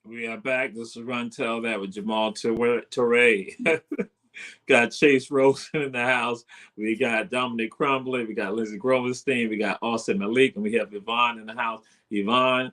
We are back. This is Run Tell That with Jamal Toure. Got Chase Rosen in the house. We got Dominic Crumbly. We got Lindsey Grovenstein. We got Austin Malik. And we have Yvonne in the house. Yvonne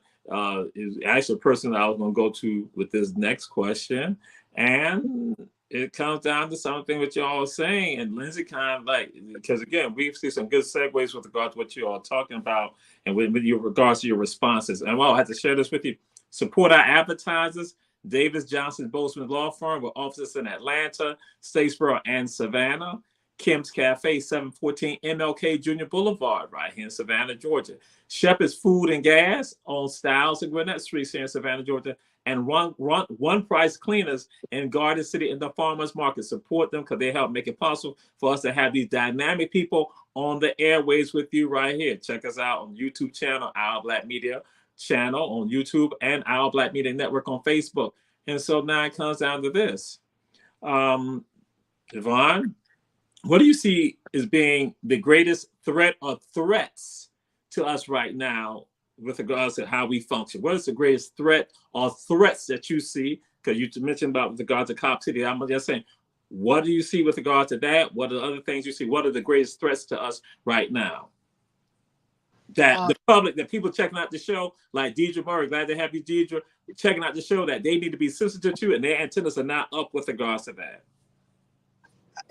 is actually a person that I was going to go to with this next question. And it comes down to something what y'all are saying. And Lindsey kind of like, because again, we see some good segues with regard to what you all are talking about and with your regards to your responses. And I have to share this with you. Support our advertisers. Davis Johnson Bozeman Law Firm with offices in Atlanta, Statesboro, and Savannah. Kim's Cafe, 714 MLK Junior Boulevard, right here in Savannah, Georgia. Shepherd's Food and Gas on Styles and Gwinnett Streets here in Savannah, Georgia. And One Price Cleaners in Garden City in the Farmers Market. Support them because they help make it possible for us to have these dynamic people on the airways with you right here. Check us out on YouTube channel, Our Black Media channel on YouTube, and Our Black Media Network on Facebook. And so now it comes down to this. Yvonne, what do you see as being the greatest threat or threats to us right now with regards to how we function? What is the greatest threat or threats that you see? Because you mentioned about with regard to Cop City. I'm just saying, what do you see with regard to that? What are the other things you see? What are the greatest threats to us right now? That the public, that people checking out the show, like Deidre Murray, glad to have you, Deidre, checking out the show, that they need to be sensitive to, and their antennas are not up with regards to that.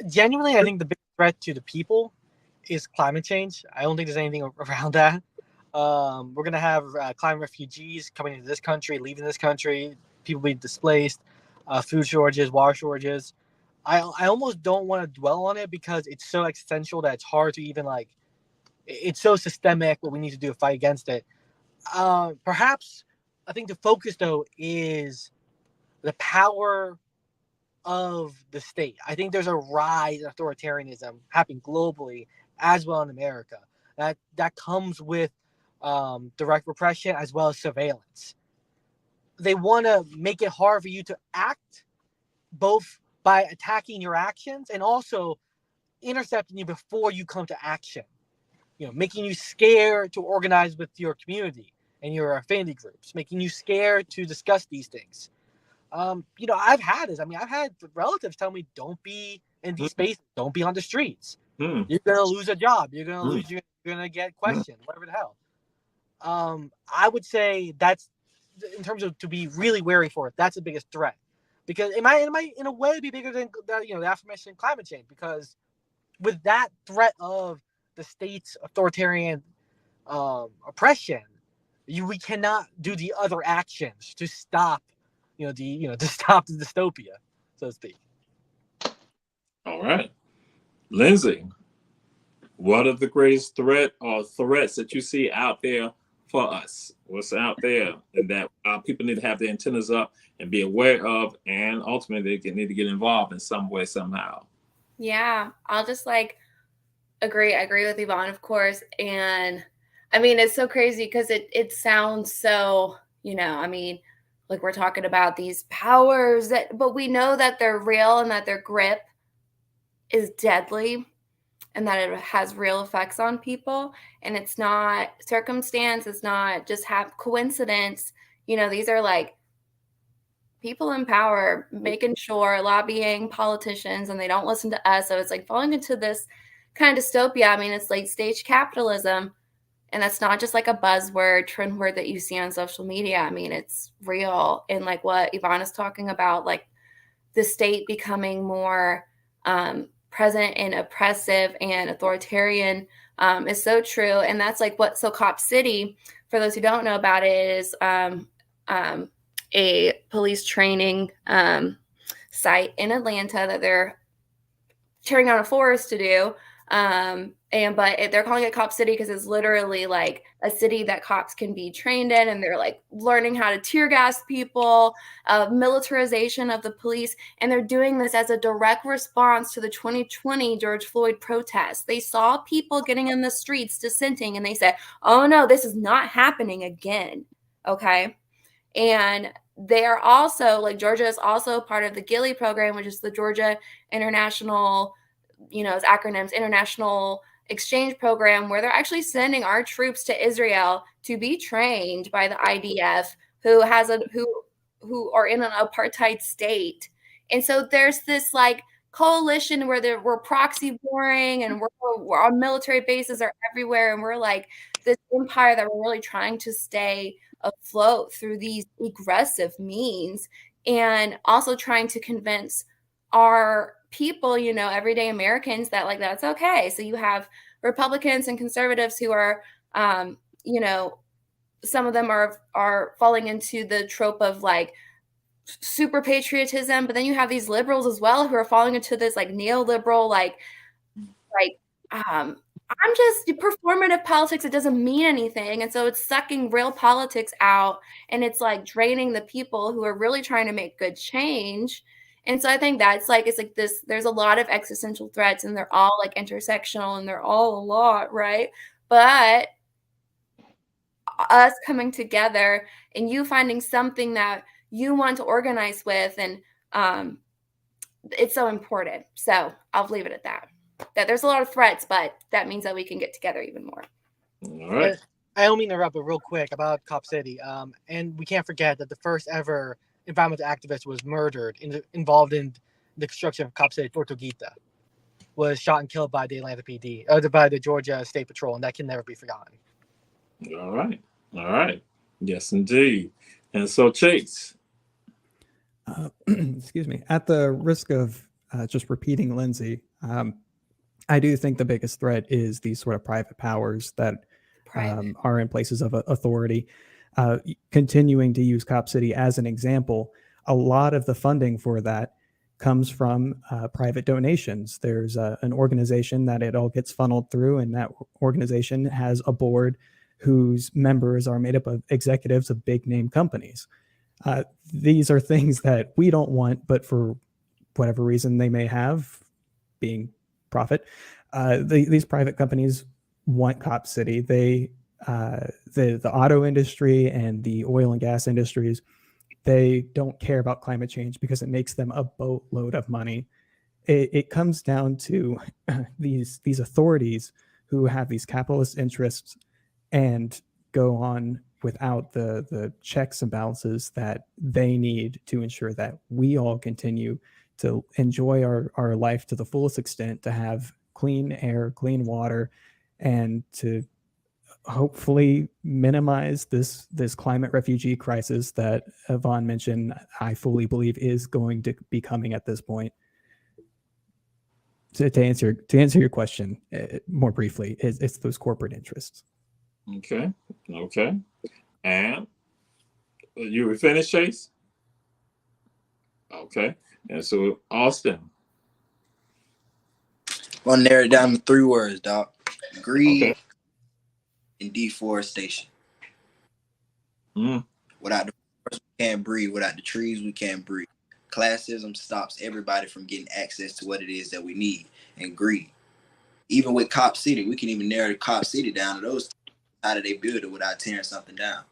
Genuinely, I think the big threat to the people is climate change. I don't think there's anything around that. We're going to have climate refugees coming into this country, leaving this country, people being displaced, food shortages, water shortages. I almost don't want to dwell on it because it's so existential that it's hard to even it's so systemic what we need to do to fight against it. Perhaps I think the focus though is the power of the state. I think there's a rise in authoritarianism happening globally as well in America. That comes with direct repression as well as surveillance. They want to make it hard for you to act, both by attacking your actions and also intercepting you before you come to action. Making you scared to organize with your community and your affinity groups, making you scared to discuss these things. I've had this. I've had relatives tell me, don't be in these spaces, don't be on the streets. You're going to lose a job. You're going to lose, you're going to get questioned, whatever the hell. I would say that's, in terms of to be really wary for it, that's the biggest threat. Because it might in a way be bigger than the aforementioned climate change, because with that threat of the state's authoritarian oppression, we cannot do the other actions to stop, to stop the dystopia, so to speak. All right, Lindsey, what are the greatest threat or threats that you see out there for us? What's out there and that people need to have their antennas up and be aware of, and ultimately they need to get involved in some way, somehow? Yeah, I'll just agree. I agree with Yvonne, of course. And it's so crazy because it sounds so, like we're talking about these powers but we know that they're real and that their grip is deadly and that it has real effects on people. And it's not circumstance. It's not just coincidence. These are people in power making sure, lobbying politicians, and they don't listen to us. So it's falling into this kind of dystopia. It's late stage capitalism, and that's not just a buzzword, trend word that you see on social media. It's real. And what Yvonne is talking about, the state becoming more present and oppressive and authoritarian is so true. And that's so Cop City, for those who don't know about it, is a police training site in Atlanta that they're tearing down a forest to do. But they're calling it Cop City because it's literally a city that cops can be trained in, and they're learning how to tear gas people, militarization of the police. And they're doing this as a direct response to the 2020 George Floyd protests. They saw people getting in the streets dissenting, and they said, oh no, this is not happening again. Okay. And they are also, Georgia is also part of the GILEE program, which is the Georgia International, its acronyms, International Exchange Program, where they're actually sending our troops to Israel to be trained by the IDF, who who are in an apartheid state. And so there's this like coalition where we're proxy warring, and we're our military bases are everywhere, and we're like this empire that we're really trying to stay afloat through these aggressive means, and also trying to convince our people, you know, everyday Americans, that like that's okay. So you have Republicans and conservatives who are you know, some of them are falling into the trope of like super patriotism, but then you have these liberals as well who are falling into this like neoliberal like I'm just performative politics. It doesn't mean anything. And so it's sucking real politics out, and it's like draining the people who are really trying to make good change. And so I think that's like, it's like this, there's a lot of existential threats, and they're all like intersectional, and they're all a lot, right? But us coming together and you finding something that you want to organize with, and it's so important. So I'll leave it at that. That there's a lot of threats, but that means that we can get together even more. All right. I don't mean to interrupt, but real quick about Cop City. And we can't forget that the first ever environmental activist was murdered involved in the construction of Cop City, Tortuguita, was shot and killed by the Atlanta PD, by the Georgia State Patrol, and that can never be forgotten. All right. All right. Yes, indeed. And so, Chase. Excuse me. At the risk of just repeating Lindsay, I do think the biggest threat is these sort of private powers that are in places of authority. Continuing to use Cop City as an example, a lot of the funding for that comes from private donations. There's an organization that it all gets funneled through, and that organization has a board whose members are made up of executives of big name companies. These are things that we don't want, but for whatever reason they may have, being profit, these private companies want Cop City. The auto industry and the oil and gas industries, they don't care about climate change because it makes them a boatload of money. It comes down to these authorities who have these capitalist interests and go on without the checks and balances that they need to ensure that we all continue to enjoy our life to the fullest extent, to have clean air, clean water, and to hopefully minimize this climate refugee crisis that Yvonne mentioned. I fully believe is going to be coming at this point. To answer your question more briefly, it's those corporate interests. Okay. And you were finished, Chase? Okay. And so, Austin. I'll narrow it down to 3 words, Doc. Greed, Okay. and deforestation. Mm. Without the forest, we can't breathe. Without the trees, we can't breathe. Classism stops everybody from getting access to what it is that we need, and greed. Even with Cop City, we can even narrow the Cop City down to those. How do they build it without tearing something down,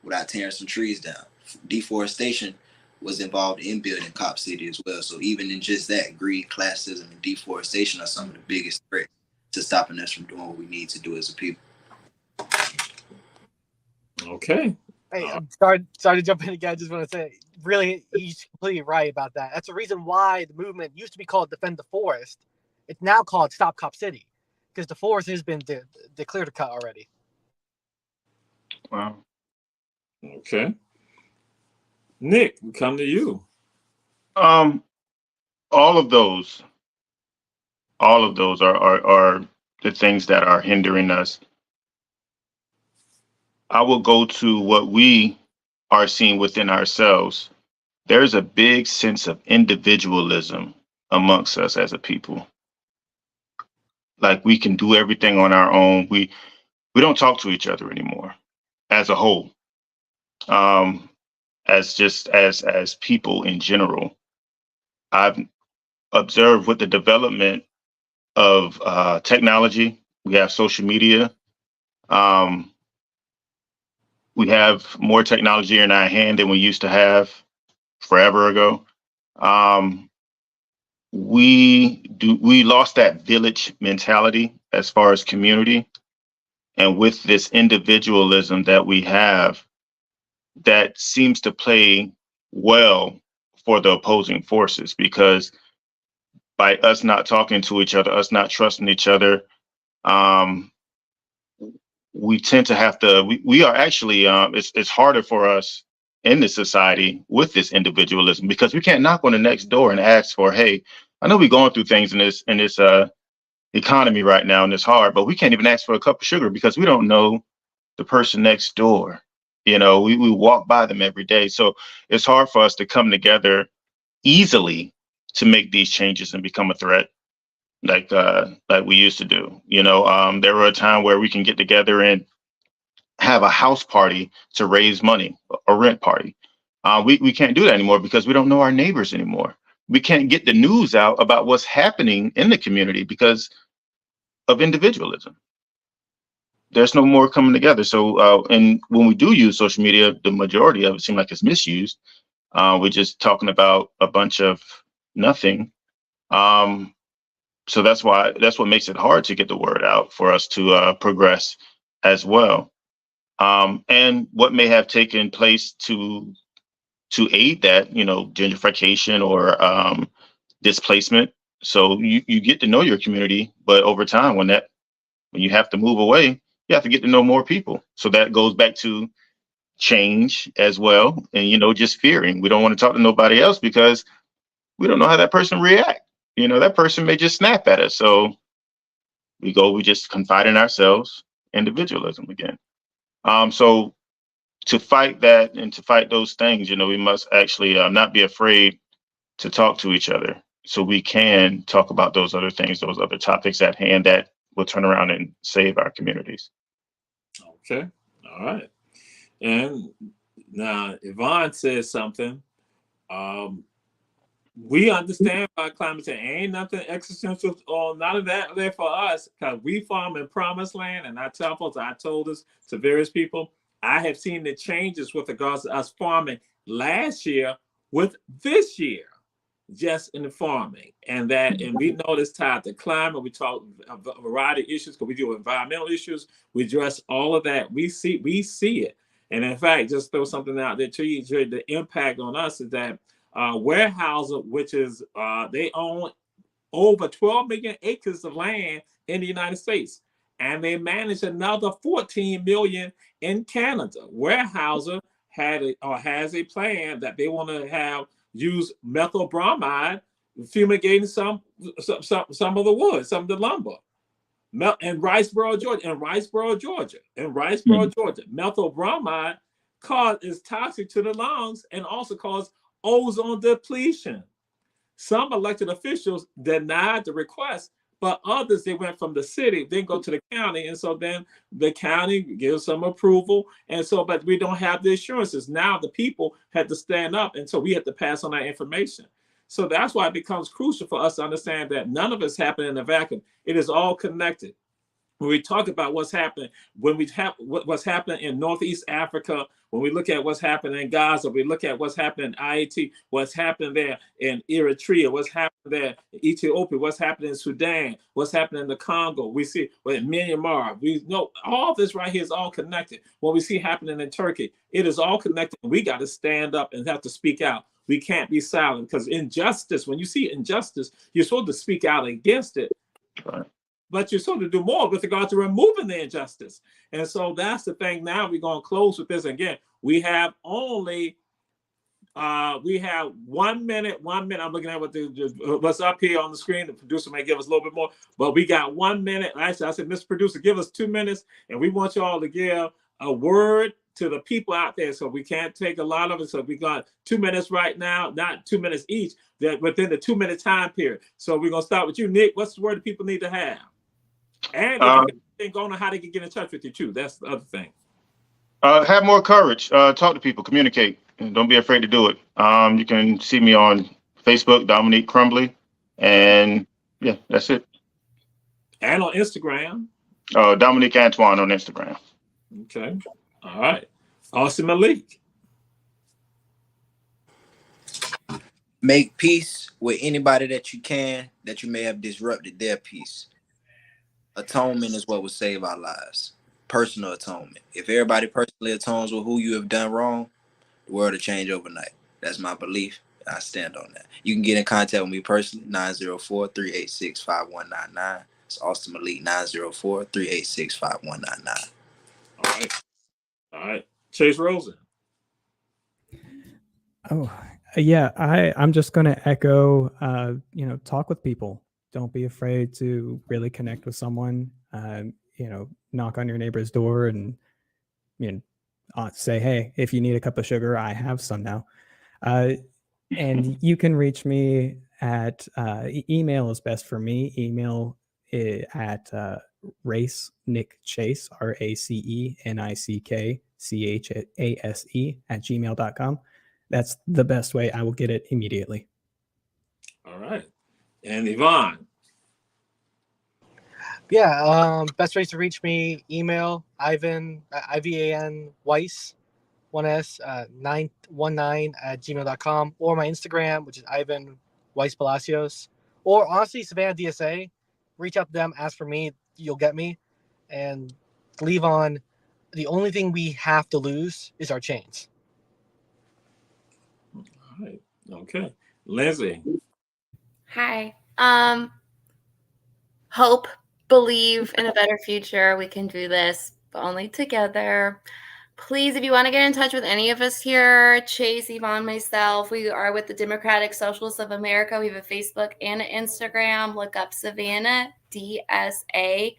without tearing some trees down? Deforestation was involved in building Cop City as well. So even in just that, greed, classism, and deforestation are some of the biggest threats to stopping us from doing what we need to do as a people. Okay. Hey, I'm sorry to jump in again. I just want to say, really, he's completely right about that. That's the reason why the movement used to be called Defend the Forest. It's now called Stop Cop City, because the forest has been declared a cut already. Wow. Okay. Nick, we come to you. All of those are the things that are hindering us. I will go to what we are seeing within ourselves. There's a big sense of individualism amongst us as a people. Like we can do everything on our own. We don't talk to each other anymore as a whole. As people in general. I've observed with the development of technology, we have social media. We have more technology in our hand than we used to have forever ago. We lost that village mentality as far as community. And with this individualism that we have, that seems to play well for the opposing forces, because by us not talking to each other, us not trusting each other, we tend to have to, we are actually, it's harder for us in this society with this individualism, because we can't knock on the next door and ask for, hey, I know we're going through things in this economy right now and it's hard, but we can't even ask for a cup of sugar because we don't know the person next door. You know, we walk by them every day. So it's hard for us to come together easily to make these changes and become a threat like we used to do. You know, there were a time where we can get together and have a house party to raise money, a rent party. We can't do that anymore because we don't know our neighbors anymore. We can't get the news out about what's happening in the community because of individualism. There's no more coming together. So, and when we do use social media, the majority of it seems like it's misused. We're just talking about a bunch of nothing. So that's what makes it hard to get the word out for us to progress as well. And what may have taken place to aid that, you know, gentrification or displacement. So you get to know your community, but over time, when you have to move away, you have to get to know more people. So that goes back to change as well. And, you know, just fearing. We don't want to talk to nobody else because we don't know how that person react. You know, that person may just snap at us. So we just confide in ourselves, individualism again. So to fight that and to fight those things, you know, we must actually not be afraid to talk to each other so we can talk about those other things, those other topics at hand that will turn around and save our communities. Okay. All right. And now Yvonne says something. We understand about climate change. Ain't nothing existential or none of that there for us because we farm in promised land. And I tell folks, I told this to various people, I have seen the changes with regards to us farming last year with this year, just in the farming. And we know this tied to climate. We talk a variety of issues because we do environmental issues. We address all of that. We see it. And in fact, just throw something out there to you, the impact on us is that Weyerhaeuser, which is they own over 12 million acres of land in the United States, and they manage another 14 million in Canada. Weyerhaeuser has a plan that they want to use methyl bromide fumigating some of the wood, some of the lumber. In Riceboro, Georgia, methyl bromide is toxic to the lungs and also causes ozone depletion. Some elected officials denied the request, but others, they went from the city, then go to the county. And so then the county gives some approval. And so, but we don't have the assurances. Now the people had to stand up. And so we had to pass on that information. So that's why it becomes crucial for us to understand that none of it's happening in a vacuum. It is all connected. When we talk about what's happening, what's happening in Northeast Africa, when we look at what's happening in Gaza, we look at what's happening in IAT, what's happening there in Eritrea, what's happening there in Ethiopia, what's happening in Sudan, what's happening in the Congo, we see in Myanmar. We know all this right here is all connected. What we see happening in Turkey, it is all connected. We got to stand up and have to speak out. We can't be silent because injustice, when you see injustice, you're supposed to speak out against it. Right. But you're supposed to do more with regard to removing the injustice. And so that's the thing. Now we're going to close with this. Again, we have 1 minute. I'm looking at what's up here on the screen. The producer may give us a little bit more, but we got 1 minute. Actually, I said, Mr. Producer, give us 2 minutes. And we want you all to give a word to the people out there. So we can't take a lot of it. So we got 2 minutes right now, not 2 minutes each, that within the 2 minute time period. So we're going to start with you, Nick. What's the word that people need to have? And if you think on how they can get in touch with you too. That's the other thing. Have more courage. Talk to people, communicate, and don't be afraid to do it. You can see me on Facebook, Dominique Crumbly, and yeah, that's it. And on Instagram. Dominique Antoine on Instagram. Okay. All right. Austin Malik. Make peace with anybody that you can, that you may have disrupted their peace. Atonement is what will save our lives. Personal atonement. If everybody personally atones with who you have done wrong, the world will change overnight. That's my belief. I stand on that. You can get in contact with me personally, 904-386-5199. It's Austin Malik, 904-386-5199. All right. All right. Chase Rosen. Oh, yeah. I'm just going to echo, talk with people. Don't be afraid to really connect with someone. Knock on your neighbor's door and, say, hey, if you need a cup of sugar, I have some now. And you can reach me at email is best for me. Email at racenickchase, RACENICKCHASE @gmail.com. That's the best way. I will get it immediately. All right. And Yvonne. Yeah, best ways to reach me: email Ivan IVAN Weiss 1S 919 @gmail.com, or my Instagram, which is Ivan Weiss Palacios, or honestly Savannah DSA. Reach out to them, ask for me, you'll get me, and leave on. The only thing we have to lose is our chains. All right. Okay. Lindsay. Hi. Hope, believe in a better future. We can do this, but only together. Please, if you want to get in touch with any of us here, Chase, Yvonne, myself, we are with the Democratic Socialists of America. We have a Facebook and an Instagram. Look up Savannah DSA.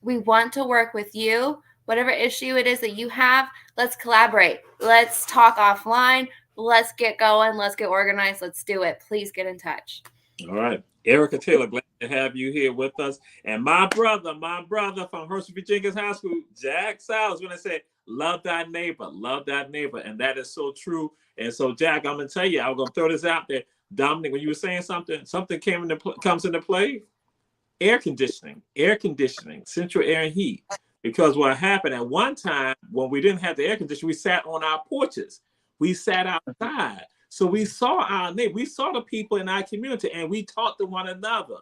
We want to work with you. Whatever issue it is that you have, let's collaborate. Let's talk offline. Let's get going. Let's get organized. Let's do it. Please get in touch. All right. Erica Taylor, glad to have you here with us. And my brother from Hershey, Virginia High School, Jack Sowers, when I say, love thy neighbor. And that is so true. And so, Jack, I'm going to tell you, I'm going to throw this out there. Dominic, when you were saying something comes into play. Air conditioning, central air and heat. Because what happened at one time when we didn't have the air conditioning, we sat on our porches. We sat outside. So we saw our neighbor, we saw the people in our community, and we talked to one another.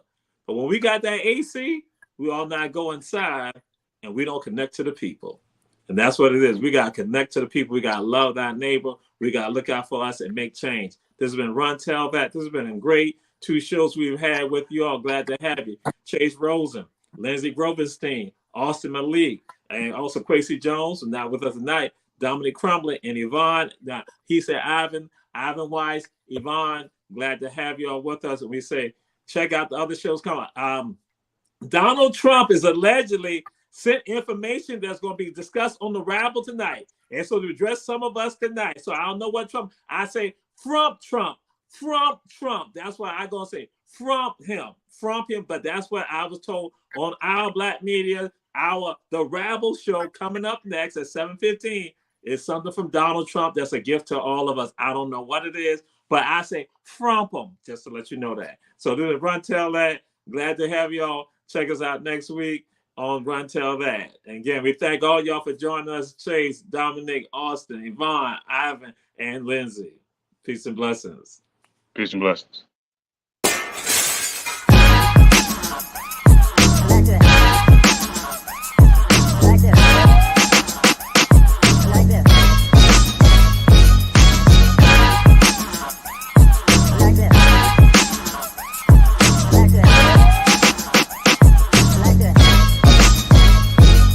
But when we got that AC, we all now go inside and we don't connect to the people. And that's what it is. We got to connect to the people. We got to love our neighbor. We got to look out for us and make change. This has been Run Tell That. This has been great 2 shows we've had with you all. Glad to have you. Chase Rosen, Lindsay Grobenstein, Austin Malik, and also Quincy Jones, and now with us tonight, Dominic Crumbly and Yvonne. Now, he said Ivan Weiss, Yvonne, glad to have you all with us. And we say, check out the other shows coming. Donald Trump is allegedly sent information that's going to be discussed on the Rabble tonight. And so to address some of us tonight. So I don't know what Trump, I say, from Trump. That's why I'm going to say from him. But that's what I was told on our Black media, the Rabble show coming up next at 7:15 is something from Donald Trump. That's a gift to all of us. I don't know what it is, but I say from him, just to let you know that. So this is Run Tell That. Glad to have y'all. Check us out next week on Run Tell That. And again, we thank all y'all for joining us. Chase, Dominic, Austin, Yvonne, Ivan, and Lindsay. Peace and blessings. Peace and blessings.